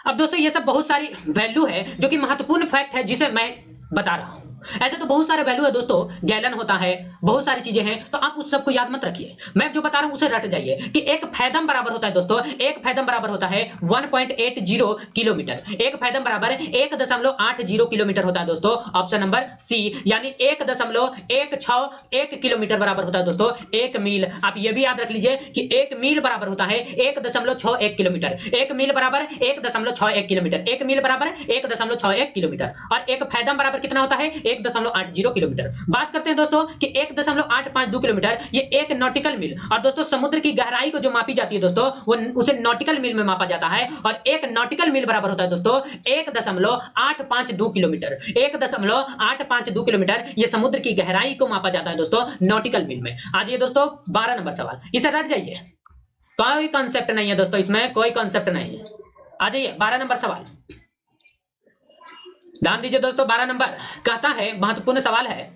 अब दोस्तों ये सब बहुत सारी वैल्यू है जो कि महत्वपूर्ण फैक्ट है जिसे मैं बता रहा हूं। ऐसे तो बहुत सारे वैल्यू है दोस्तों, गैलन होता है, बहुत सारी चीजें हैं, तो आप उस सबको याद मत रखिए, मैं जो बता रहा हूं उसे रट जाइए कि एक फैदम बराबर होता है दोस्तों, एक फैदम बराबर होता है 1.80 किलोमीटर, एक फैदम बराबर 1.80 किलोमीटर होता है दोस्तों, ऑप्शन नंबर सी, यानी 1.161 किलोमीटर बराबर होता है दोस्तों एक मील। आप ये भी याद रख लीजिए कि एक मील बराबर होता है 1.61 किलोमीटर, एक मील बराबर 1.61 किलोमीटर, एक मील बराबर 1.61 किलोमीटर, और एक फैदम बराबर कितना होता है 1.80 किलोमीटर। बात करते हैं दोस्तों कि 1.852 किलोमीटर ये एक नॉटिकल मील, और दोस्तों समुद्र की गहराई को जो मापी जाती है दोस्तों वो उसे नॉटिकल मील में मापा जाता है, और एक नॉटिकल मील बराबर होता है दोस्तों 1.852 किलोमीटर, 1.852 किलोमीटर ये समुद्र की गहराई को मापा जाता है दोस्तों नॉटिकल मील में। आज ये दोस्तों 12 नंबर सवाल, इसे रट जाइए, कोई कॉन्सेप्ट नहीं है दोस्तों, इसमें कोई कॉन्सेप्ट नहीं है। आ जाइए 12 नंबर सवाल, ध्यान दीजिए दोस्तों। 12 नंबर कहता है, महत्वपूर्ण सवाल है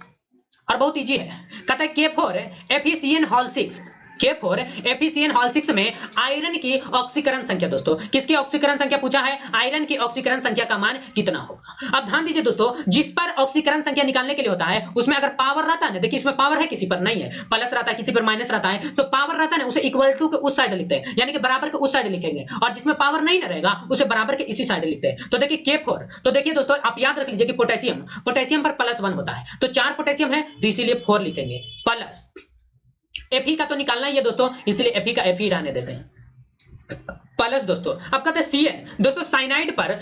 और बहुत इजी है, कहता है K4 efficient hall 6, K4 efficient hall 6 में आयरन की ऑक्सीकरण संख्या, दोस्तों किसकी ऑक्सीकरण संख्या पूछा है, आयरन की ऑक्सीकरण संख्या का मान कितना होगा। अब ध्यान दीजिए दोस्तों, जिस पर ऑक्सीकरण संख्या निकालने के लिए होता है उसमें अगर पावर रहता है ना, देखिए इसमें पावर है किसी पर नहीं है, प्लस रहता है किसी पर माइनस रहता है, तो पावर रहता है ना उसे इक्वल टू के उस साइड लिखते हैं, यानी कि बराबर के उस साइड लिखेंगे, और जिसमें पावर नहीं रहेगा उसे बराबर के इसी साइड लिखते हैं। तो देखिए K4, तो देखिए दोस्तों आप याद रख लीजिए कि पोटेशियम, पोटेशियम पर +1 होता है, तो 4 पोटेशियम है तो इसीलिए 4 लिखेंगे, प्लस Fe का तो निकालना ही है दोस्तों, इसलिए Fe का Fe रहने देते हैं, प्लस दोस्तों अब कहते हैं Cn, दोस्तों साइनाइड पर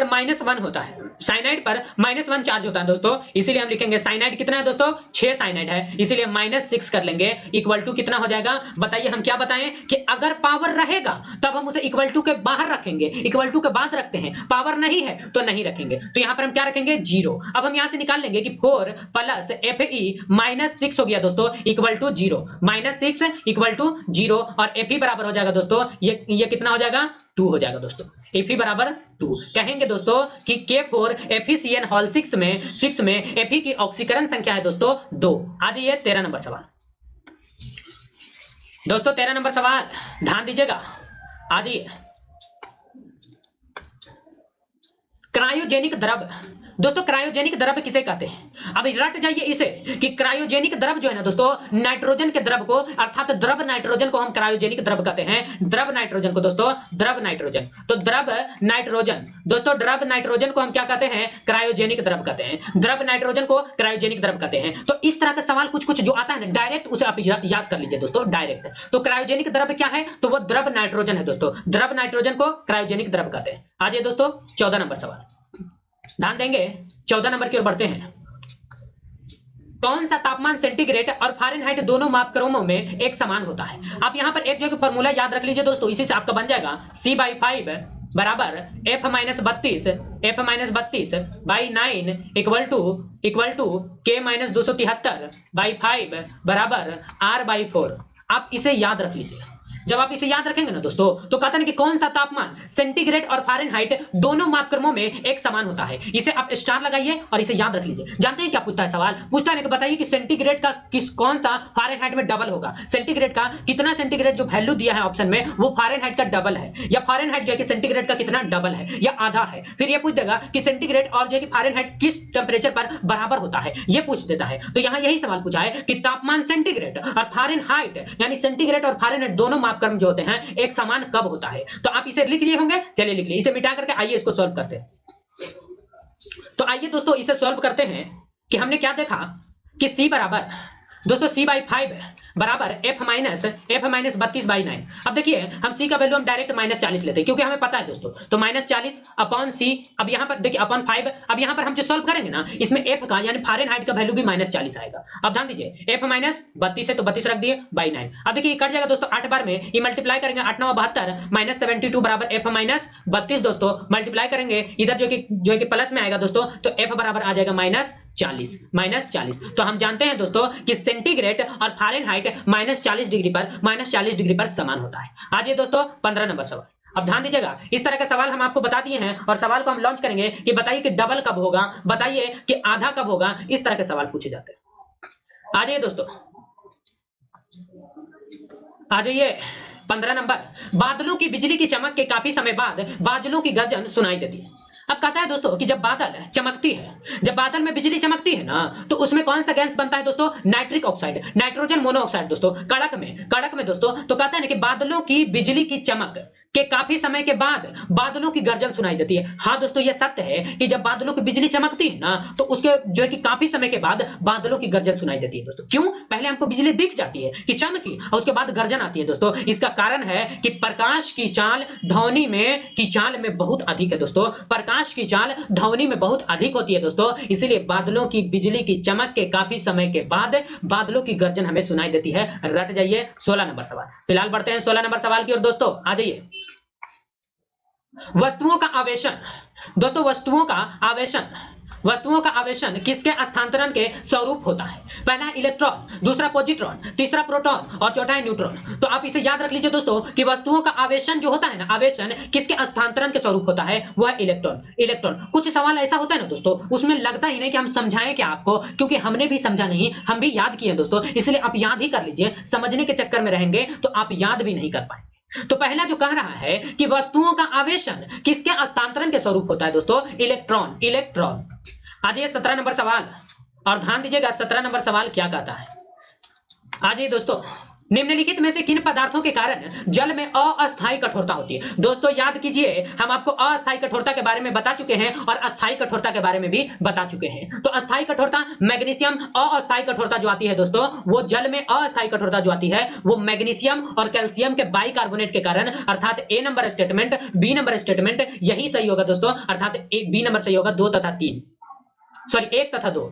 -1 होता है, साइनाइड पर -1 चार्ज होता है दोस्तों, इसीलिए हम लिखेंगे साइनाइड कितना है दोस्तों 6 साइनाइड है, इसीलिए -6 कर लेंगे, इक्वल टू कितना हो जाएगा बताइए। हम क्या बताएं कि अगर पावर रहेगा तब हम उसे इक्वल टू के बाहर रखेंगे, इक्वल टू के बाद रखते हैं, पावर नहीं है तो नहीं रखेंगे, तो यहां पर हम क्या रखेंगे 0। अब हम यहां से निकाल लेंगे कि 4 प्लस Fe -6 हो गया दोस्तों इक्वल टू 0, -6 इक्वल टू 0, और Fe बराबर हो जाएगा दोस्तों ये कितना हो जाएगा 2 हो जाएगा दोस्तों, Fe बराबर 2। कहेंगे दोस्तों कि K4 एफिशिएंट हॉल 6 में Fe की ऑक्सीकरण संख्या है दोस्तों 2। आ जाइए 13 नंबर सवाल, दोस्तों 13 नंबर सवाल ध्यान दीजिएगा, आ जाइए। क्रायोजेनिक द्रव, दोस्तों क्रायोजेनिक द्रव किसे कहते हैं, अब रट जाइए इसे कि क्रायोजेनिक द्रव जो है ना दोस्तों नाइट्रोजन के द्रव को, अर्थात द्रव नाइट्रोजन को हम क्रायोजेनिक द्रव कहते हैं, द्रव नाइट्रोजन को दोस्तों द्रव नाइट्रोजन, तो द्रव नाइट्रोजन दोस्तों, द्रव नाइट्रोजन को हम क्या कहते हैं क्रायोजेनिक द्रव कहते हैं, द्रव नाइट्रोजन को क्रायोजेनिक द्रव कहते हैं। तो इस तरह का सवाल कुछ कुछ जो आता है ना डायरेक्ट उसे आप याद कर लीजिए दोस्तों डायरेक्ट। तो क्रायोजेनिक द्रव क्या है, तो वो द्रव नाइट्रोजन है दोस्तों, द्रव नाइट्रोजन को क्रायोजेनिक द्रव कहते हैं। आ जाइए दोस्तों 14 नंबर सवाल, ध्यान देंगे 14 नंबर की ओर बढ़ते हैं। कौन सा तापमान सेंटीग्रेड और फारेनहाइट दोनों मापक्रमों में एक समान होता है। आप यहां पर एक जो फॉर्मूला याद रख लीजिए दोस्तों, इसी से आपका बन जाएगा C/5 बराबर F-32 by 9 equal to K-273/5 बराबर R/4। आप इसे याद रख लीजिए। जब आप इसे याद रखेंगे ना दोस्तों तो कहते हैं कि कौन सा तापमान सेंटीग्रेड और फारेनहाइट दोनों मापक्रमों में एक समान होता है, इसे आप स्टार लगाइए और इसे याद रख लीजिए। जानते हैं क्या पूछता है सवाल, पूछता है कि बताइए कि सेंटीग्रेड का कौन सा फारेनहाइट में डबल होगा, सेंटीग्रेड का कितना, सेंटीग्रेड जो वैल्यू दिया है ऑप्शन में वो फारेनहाइट का डबल है, या फारेनहाइट जो है कि सेंटीग्रेड का कितना डबल है या आधा है। फिर ये पूछ देगा कि सेंटीग्रेड और जो है कि फारेनहाइट किस टेंपरेचर पर बराबर होता है, ये पूछ देता है। तो यहां यही सवाल पूछा है कि तापमान सेंटीग्रेड और फारेनहाइट यानी सेंटीग्रेड और फारेनहाइट दोनों मापक्रम जो होते हैं एक समान कब होता है। तो आप इसे लिख लिए होंगे, चलिए लिख लिए, इसे मिटा करके आइए इसको सॉल्व करते हैं। तो आइए दोस्तों इसे सॉल्व करते हैं कि हमने क्या देखा कि C बराबर दोस्तों C/5 बराबर F-32/9। अब देखिए हम C का वैल्यू हम डायरेक्ट -40 लेते हैं क्योंकि हमें पता है दोस्तों, तो -40 अपॉन C। अब यहां पर देखिए अपॉन 5, अब यहां पर हम जो सॉल्व करेंगे ना इसमें F का यानी फारेनहाइट का वैल्यू भी -40 आएगा। अब ध्यान दीजिए F-32 है तो 32 रख दिए बाई 9। अब देखिए कट जाएगा दोस्तों 8 बार में, ये मल्टीप्लाई करेंगे 8 9 72 -72 बराबर F-32 दोस्तों, मल्टीप्लाई करेंगे इधर जो कि प्लस में आएगा दोस्तों, तो F बराबर आ जाएगा -40। तो हम जानते हैं दोस्तों कि सेंटीग्रेड और फारेनहाइट -40 डिग्री पर समान होता है। आज ये दोस्तों 15 नंबर सवाल, अब ध्यान दीजिएगा, इस तरह के सवाल हम आपको बता दिए हैं और सवाल को हम लॉन्च करेंगे कि बताइए कि डबल कब होगा, बताइए कि आधा कब होगा, इस तरह के सवाल पूछे जाते हैं। आ जाइए दोस्तों, आ जाइए 15 नंबर, बादलों की बिजली की चमक के काफी समय बाद बादलों की गर्जन सुनाई देती है। अब कहता है दोस्तों कि जब बादल चमकती है, जब बादल में बिजली चमकती है ना, तो उसमें कौन सा गैस बनता है दोस्तों? नाइट्रिक ऑक्साइड, नाइट्रोजन मोनोऑक्साइड दोस्तों। कड़क में दोस्तों, तो कहता है ना कि बादलों की बिजली की चमक के काफी समय के बाद बादलों की गर्जन सुनाई देती है। हाँ दोस्तों, यह सत्य है कि जब बादलों की बिजली चमकती है ना, तो उसके जो है कि काफी समय के बाद बादलों की गर्जन सुनाई देती है दोस्तों। क्यों? पहले हमको बिजली दिख जाती है कि चमकी, और उसके बाद गर्जन आती है दोस्तों। इसका कारण है कि प्रकाश की चाल ध्वनि में बहुत अधिक है दोस्तों। प्रकाश की चाल ध्वनि में बहुत अधिक होती है दोस्तों, इसीलिए बादलों की बिजली की चमक के काफी समय के बाद बादलों की गर्जन हमें सुनाई देती है। रट जाइए 16 नंबर सवाल। फिलहाल बढ़ते हैं 16 नंबर सवाल की ओर दोस्तों, आ जाइए। वस्तुओं का आवेशन दोस्तों, वस्तुओं का आवेशन किसके स्थानांतरण के स्वरूप होता है? पहला है इलेक्ट्रॉन, दूसरा पॉजिट्रॉन, तीसरा प्रोटॉन और चौथा है न्यूट्रॉन। तो आप इसे याद रख लीजिए दोस्तों कि वस्तुओं का आवेशन जो होता है ना, आवेशन किसके स्थानांतरण के स्वरूप होता है? वह है इलेक्ट्रॉन। कुछ सवाल ऐसा होता है ना दोस्तों, उसमें लगता ही नहीं कि हम समझाएं क्या आपको, क्योंकि हमने भी समझा नहीं, हम भी याद किए दोस्तों, इसलिए आप याद ही कर लीजिए। समझने के चक्कर में रहेंगे तो आप याद भी नहीं कर पाएंगे। तो पहला जो कह रहा है कि वस्तुओं का आवेशन किसके हस्तांतरण के स्वरूप होता है दोस्तों? इलेक्ट्रॉन। आ जाइए 17 नंबर सवाल, और ध्यान दीजिएगा 17 नंबर सवाल क्या कहता है। आ जाइए दोस्तों, निम्नलिखित में से किन पदार्थों के कारण जल में अस्थायी कठोरता होती है? दोस्तों याद कीजिए, हम आपको अस्थायी कठोरता के बारे में बता चुके हैं और अस्थायी कठोरता के बारे में भी बता चुके हैं। तो अस्थायी कठोरता मैग्नीशियम, अस्थायी कठोरता जो आती है दोस्तों, वो जल में अस्थायी कठोरता जो आती है वो मैग्नीशियम और कैल्शियम के बाइकार्बोनेट के कारण, अर्थात A number statement, B number statement यही सही होगा दोस्तों, अर्थात बी नंबर सही होगा, 2 तथा 3, सॉरी 1 तथा 2,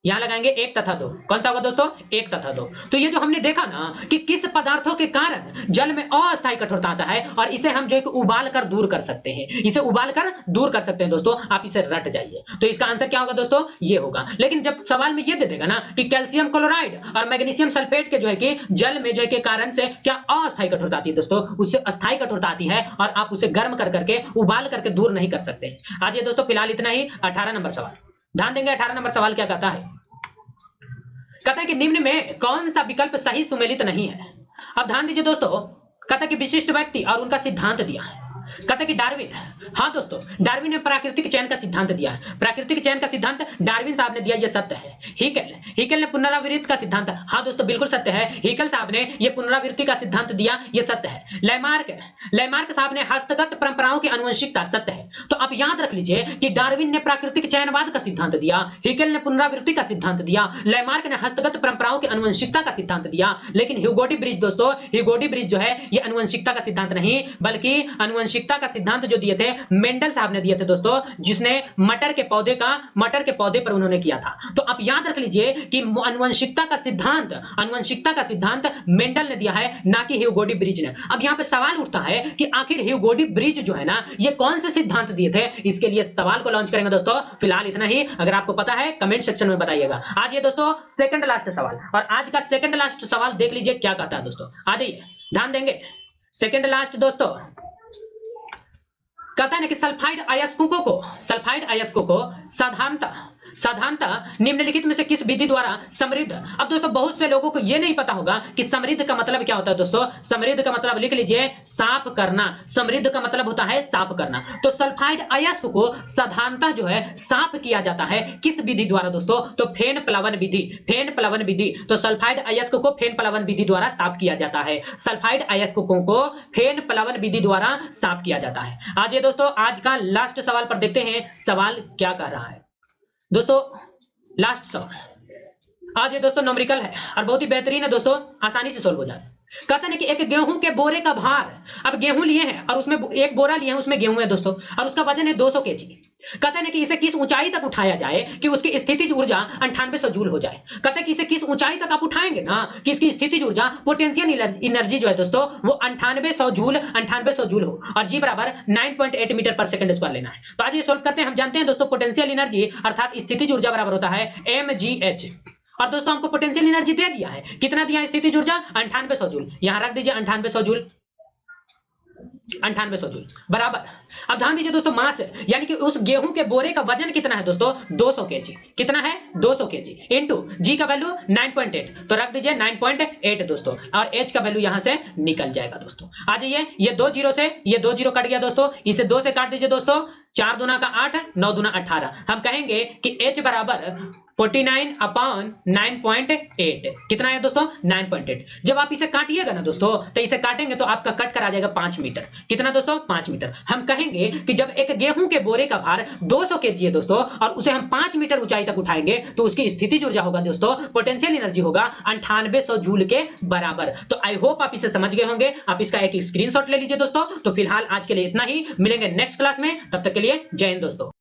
यहां लगाएंगे 1 तथा 2। कौन सा होगा दोस्तों? 1 तथा 2। तो ये जो हमने देखा ना कि किस पदार्थों के कारण जल में अस्थायी कठोरता आता है, और इसे हम जो है उबाल कर दूर कर सकते हैं, इसे उबाल कर दूर कर सकते हैं दोस्तों। आप इसे रट जाइए। तो इसका आंसर क्या होगा दोस्तों? ये होगा। लेकिन जब सवाल में ये दे देगा ना कि कैल्शियम क्लोराइड और मैग्नीशियम सल्फेट के जो है कि जल में जो है के कारण से क्या अस्थायी कठोरता आती है दोस्तों, उससे अस्थायी कठोरता आती है, और आप उसे गर्म कर करके उबाल करके दूर नहीं कर सकते। आज ये दोस्तों फिलहाल इतना ही। 18 नंबर सवाल ध्यान देंगे। 18 नंबर सवाल क्या कहता है? कहता है कि निम्न में कौन सा विकल्प सही सुमेलित नहीं है? अब ध्यान दीजिए दोस्तों, कहता है कि विशिष्ट व्यक्ति और उनका सिद्धांत दिया है। कहता है कि डार्विन, हाँ दोस्तों, डार्विन ने प्राकृतिक चयन का सिद्धांत दिया है। प्राकृतिक चयन का सिद्धांत डार्विन साहब ने दिया, यह सत्य है। हीकेल ने पुनरावृत्ति का सिद्धांत, हाँ दोस्तों बिल्कुल सत्य है, हीकेल साहब ने यह पुनरावृत्ति का सिद्धांत दिया, यह सत्य है। लैमार्क साहब ने हस्तगत परंपराओं की आनुवंशिकता, सत्य है। तो आप याद रख लीजिए कि डार्विन ने प्राकृतिक चयनवाद का सिद्धांत दिया, हीकेल ने पुनरावृत्ति का सिद्धांत दिया, लैमार्क ने हस्तगत परंपराओं की आनुवंशिकता का सिद्धांत दिया। लेकिन ह्यूगो डी ब्रिज दोस्तों, ह्यूगो डी ब्रिज जो है यह आनुवंशिकता का सिद्धांत नहीं, बल्कि आनुवंशिकता का सिद्धांत जो दिए थे मेंडल साहब ने दिए थे दोस्तों, जिसने मटर के पौधे पर उन्होंने किया था। तो आप याद रख लीजिए कि आनुवंशिकता का सिद्धांत मेंडल ने दिया है, ना कि ह्यूगो डी ब्रिज ने। अब यहां पे सवाल उठता है कि आखिर ह्यूगो डी ब्रिज जो है ना, ये कौन से सिद्धांत दिए थे? इसके लिए सवाल को लॉन्च करेंगे दोस्तों। फिलहाल इतना ही। अगर आपको पता है कमेंट सेक्शन में बताइएगा। आज ये दोस्तों सेकंड लास्ट सवाल, और आज का सेकंड लास्ट सवाल देख लीजिए क्या कहता है दोस्तों। आ जाइए, ध्यान देंगे। सेकंड लास्ट दोस्तों कहता है ना कि सल्फाइड अयस्कों को साधारणतः निम्नलिखित में से किस विधि द्वारा समृद्ध। अब दोस्तों बहुत से लोगों को यह नहीं पता होगा कि समृद्ध का मतलब क्या होता है दोस्तों। समृद्ध का मतलब लिख लीजिए, साफ करना। समृद्ध का मतलब होता है साफ करना। तो सल्फाइड अयस्क को साधारणतः जो है साफ किया जाता है किस विधि द्वारा दोस्तों? तो फेन प्लवन विधि। तो सल्फाइड अयस्क को फेन प्लवन विधि द्वारा साफ किया जाता है। सल्फाइड अयस्कों को फेन प्लवन विधि द्वारा साफ किया जाता है। आज ये दोस्तों आज का लास्ट सवाल पर देखते हैं सवाल क्या कह रहा है दोस्तों। लास्ट सवाल आज ये दोस्तों न्यूमेरिकल है और बहुत ही बेहतरीन है दोस्तों, आसानी से सोल्व हो जाए। कहते हैं कि एक गेहूं के बोरे का भार, अब गेहूं लिए हैं और उसमें एक बोरा लिए हैं, उसमें गेहूं है दोस्तों, और उसका वजन है 200 केजी। कहते हैं कि इसे किस ऊंचाई तक उठाया जाए कि उसकी स्थितिज ऊर्जा 9800 जूल हो जाए। कहते हैं कि इसे किस ऊंचाई तक आप उठाएंगे ना कि इसकी स्थितिज ऊर्जा, पोटेंशियल एनर्जी जो है दोस्तों, वो 9800 जूल हो, और जी बराबर 9.8 मीटर पर सेकंड स्क्वायर लेना है। तो आज ये सोल्व करते हैं। हम जानते हैं दोस्तों पोटेंशियल एनर्जी अर्थात स्थितिज ऊर्जा बराबर होता है mgh, और दोस्तों हमको पोटेंशियल एनर्जी दे दिया है, कितना दिया है स्थितिज ऊर्जा? 9800 जूल। यहां रख दीजिए 9800 जूल बराबर। अब ध्यान दीजिए दोस्तों, मास यानी कि उस गेहूं के बोरे का वजन कितना है दोस्तों? 200 केजी। कितना है? 200 केजी इनटू जी का वैल्यू 9.8, तो रख दीजिए 9.8 दोस्तों, और एच का वैल्यू यहां से निकल जाएगा दोस्तों। आ जाइए, ये 2 जीरो से ये 2 जीरो कट गया दोस्तों, इसे 2 से काट दीजिए दोस्तों, 4 दूना का 8, 9 दूना 18। हम कहेंगे कि H बराबर 49 अपॉन 9.8। कितना है दोस्तों? 9.8। जब आप इसे काटिएगा ना दोस्तों, तो इसे काटेंगे तो आपका कट कर आ जाएगा 5 मीटर। कितना दोस्तों? 5 मीटर। हम कहेंगे कि जब एक गेहूं के बोरे का भार 200 केजी है दोस्तों, और उसे हम 5 मीटर ऊंचाई तक उठाएंगे, तो उसकी स्थितिज ऊर्जा होगा दोस्तों, पोटेंशियल एनर्जी होगा 9800 जूल के बराबर। तो आई होप आप इसे समझ गए होंगे। आप इसका एक स्क्रीनशॉट ले लीजिए दोस्तों। तो फिलहाल आज के लिए इतना ही, मिलेंगे नेक्स्ट क्लास में, तब तक के लिए जय हिंद दोस्तों।